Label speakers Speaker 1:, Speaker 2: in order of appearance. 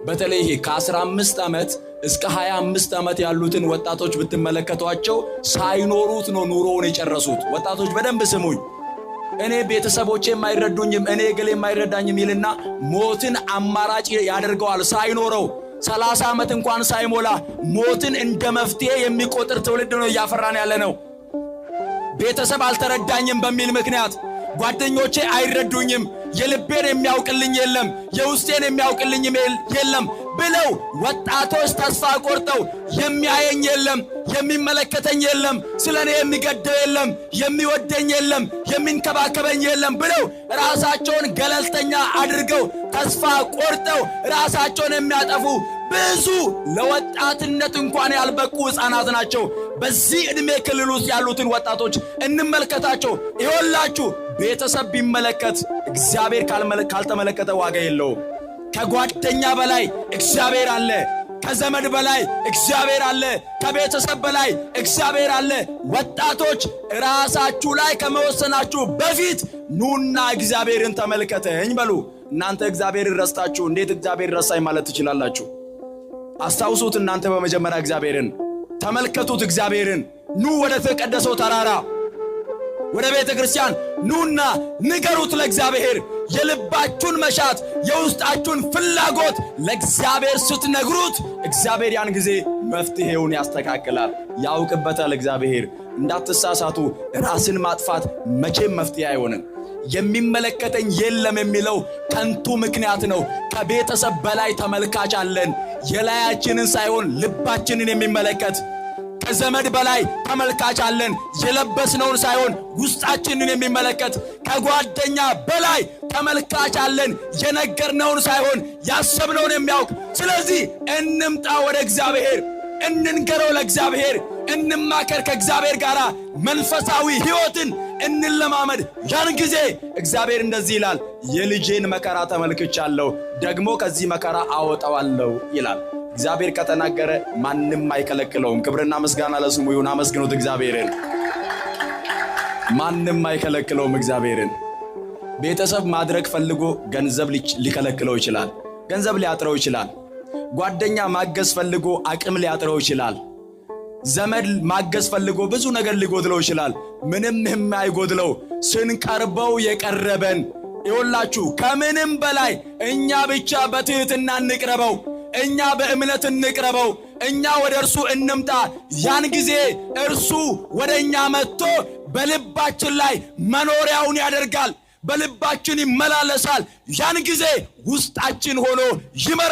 Speaker 1: በተለይ ከ15 ዓመት እስከ 25 ዓመት ያሉትን ወጣቶች ብትመለከቷቸው ሳይኖሩት ነው ኑሮውን የጨረሱት። ወጣቶች በደንብ ስሙኝ። እኔ ቤተሰቦቼ የማይረዱኝም እኔ ገሌ የማይረዳኝም ይልና ሞትን አማራጭ ያደርገዋል። ሳይኖረው 30 ዓመት እንኳን ሳይሞላ ሞትን እንደ መፍትሄ የሚቆጥር ትውልድ ነው እያፈራን ያለ ነው። ቤተሰብ አልተረዳኝም በሚል ምክንያት ጓደኞቼ አይረዱኝም፣ የልቤን የሚያውቅልኝ የለም፣ የውስጤን የሚያውቅልኝ የለም ብለው ወጣቶች ተስፋ ቆርጠው የሚያየኝ የለም፣ የሚመለከተኝ የለም፣ ስለኔ የሚገደው የለም፣ የሚወደኝ የለም፣ የሚንከባከበኝ የለም ብለው ራሳቸውን ገለልተኛ አድርገው ተስፋ ቆርጠው ራሳቸውን የሚያጠፉ ብዙ ለወጣትነት እንኳን ያልበቁ ሕፃናት ናቸው። በዚህ ዕድሜ ክልል ውስጥ ያሉትን ወጣቶች እንመልከታቸው። ይኸውላችሁ ቤተሰብ ቢመለከት እግዚአብሔር ካልተመለከተ ዋጋ የለውም። ከጓደኛ በላይ እግዚአብሔር አለ። ከዘመድ በላይ እግዚአብሔር አለ። ከቤተሰብ በላይ እግዚአብሔር አለ። ወጣቶች ራሳችሁ ላይ ከመወሰናችሁ በፊት ኑና እግዚአብሔርን ተመልከተኝ በሉ። እናንተ እግዚአብሔርን ረስታችሁ እንዴት እግዚአብሔር ረሳኝ ማለት ትችላላችሁ? አስታውሱት። እናንተ በመጀመሪያ እግዚአብሔርን ተመልከቱት። እግዚአብሔርን ኑ ወደ ተቀደሰው ተራራ ወደ ቤተ ክርስቲያን ኑና ንገሩት ለእግዚአብሔር። የልባችሁን መሻት የውስጣችሁን ፍላጎት ለእግዚአብሔር ስትነግሩት እግዚአብሔር ያን ጊዜ መፍትሄውን ያስተካክላል፣ ያውቅበታል። እግዚአብሔር እንዳትሳሳቱ። ራስን ማጥፋት መቼም መፍትሄ አይሆንም። የሚመለከተኝ የለም የሚለው ከንቱ ምክንያት ነው። ከቤተሰብ በላይ ተመልካች አለን፣ የላያችንን ሳይሆን ልባችንን የሚመለከት። ከዘመድ በላይ ተመልካች አለን፣ የለበስነውን ሳይሆን ውስጣችንን የሚመለከት። ከጓደኛ በላይ ተመልካች አለን፣ የነገርነውን ሳይሆን ያሰብነውን የሚያውቅ። ስለዚህ እንምጣ ወደ እግዚአብሔር፣ እንንገረው ለእግዚአብሔር፣ እንማከር ከእግዚአብሔር ጋር መንፈሳዊ ሕይወትን እንለማመድ። ያን ጊዜ እግዚአብሔር እንደዚህ ይላል፣ የልጄን መከራ ተመልክቻለሁ፣ ደግሞ ከዚህ መከራ አወጣዋለሁ ይላል። እግዚአብሔር ከተናገረ ማንም አይከለክለውም። ክብርና ምስጋና ለስሙ ይሁን። አመስግኑት እግዚአብሔርን። ማንም አይከለክለውም እግዚአብሔርን። ቤተሰብ ማድረግ ፈልጎ ገንዘብ ሊከለክለው ይችላል፣ ገንዘብ ሊያጥረው ይችላል። ጓደኛ ማገዝ ፈልጎ አቅም ሊያጥረው ይችላል። ዘመድ ማገዝ ፈልጎ ብዙ ነገር ሊጎድለው ይችላል። ምንም የማይጎድለው ስንቀርበው የቀረበን። ይኸውላችሁ ከምንም በላይ እኛ ብቻ በትህትና እንቅረበው፣ እኛ በእምነት እንቅረበው፣ እኛ ወደ እርሱ እንምጣ። ያን ጊዜ እርሱ ወደ እኛ መጥቶ በልባችን ላይ መኖሪያውን ያደርጋል፣ በልባችን ይመላለሳል። ያን ጊዜ ውስጣችን ሆኖ ይመራል።